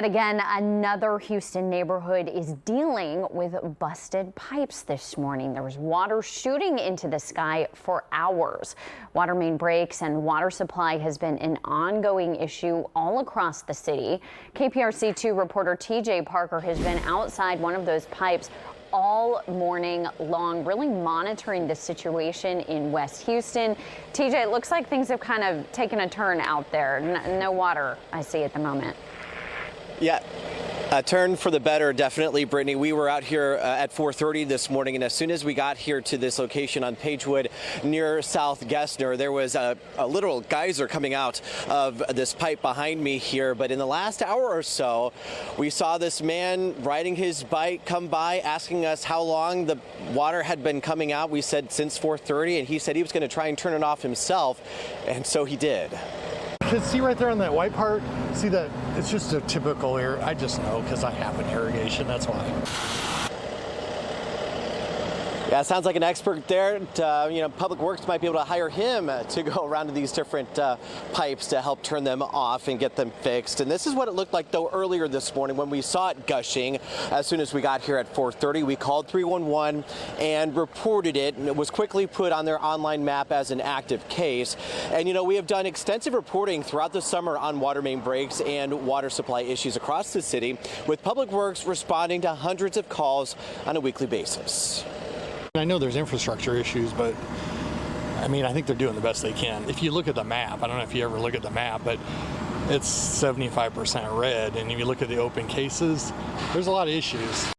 And again, another Houston neighborhood is dealing with busted pipes this morning. There was water shooting into the sky for hours. Water main breaks and water supply has been an ongoing issue all across the city. KPRC2 reporter TJ Parker has been outside one of those pipes all morning long, really monitoring the situation in West Houston. TJ, it looks like things have kind of taken a turn out there. No water I see at the moment. Yeah, a turn for the better, definitely, Brittany. We were out here at 4:30 this morning, and as soon as we got here to this location on Pagewood near South Gessner, there was a literal geyser coming out of this pipe behind me here. But in the last hour or so, we saw this man riding his bike come by, asking us how long the water had been coming out. We said since 4:30, and he said he was going to try and turn it off himself, and so he did. Because see right there on that white part, see that it's just a typical I just know because I have an irrigation, that's why. Yeah, sounds like an expert there. Public Works might be able to hire him to go around to these different pipes to help turn them off and get them fixed. And this is what it looked like, though, earlier this morning when we saw it gushing. As soon as we got here at 4:30, we called 311 and reported it, and it was quickly put on their online map as an active case. And, we have done extensive reporting throughout the summer on water main breaks and water supply issues across the city, with Public Works responding to hundreds of calls on a weekly basis. I know there's infrastructure issues, but I think they're doing the best they can. If you look at the map, I don't know if you ever look at the map, but it's 75% red. And if you look at the open cases, there's a lot of issues.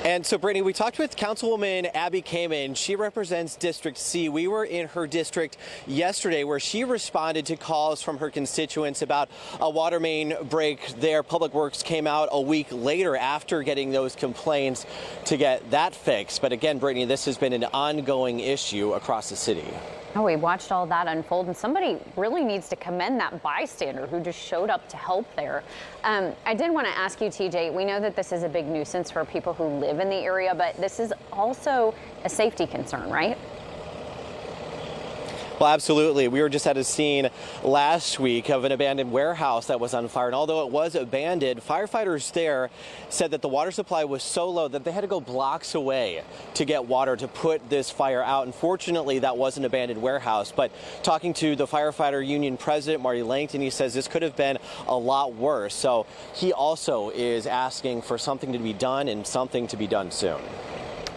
And so, Brittany, we talked with Councilwoman Abby Kamen. She represents District C. We were in her district yesterday where she responded to calls from her constituents about a water main break there. Public Works came out a week later after getting those complaints to get that fixed. But again, Brittany, this has been an ongoing issue across the city. Oh, we watched all that unfold, and somebody really needs to commend that bystander who just showed up to help there. I did want to ask you, TJ, we know that this is a big nuisance for people who live in the area, but this is also a safety concern, right? Well, absolutely. We were just at a scene last week of an abandoned warehouse that was on fire. And although it was abandoned, firefighters there said that the water supply was so low that they had to go blocks away to get water to put this fire out. Unfortunately, that was an abandoned warehouse. But talking to the firefighter union president, Marty Langton, he says this could have been a lot worse. So he also is asking for something to be done and something to be done soon.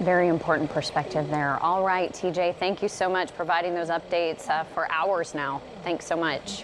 Very important perspective there. All right, TJ, thank you so much for providing those updates for hours now. Thanks so much.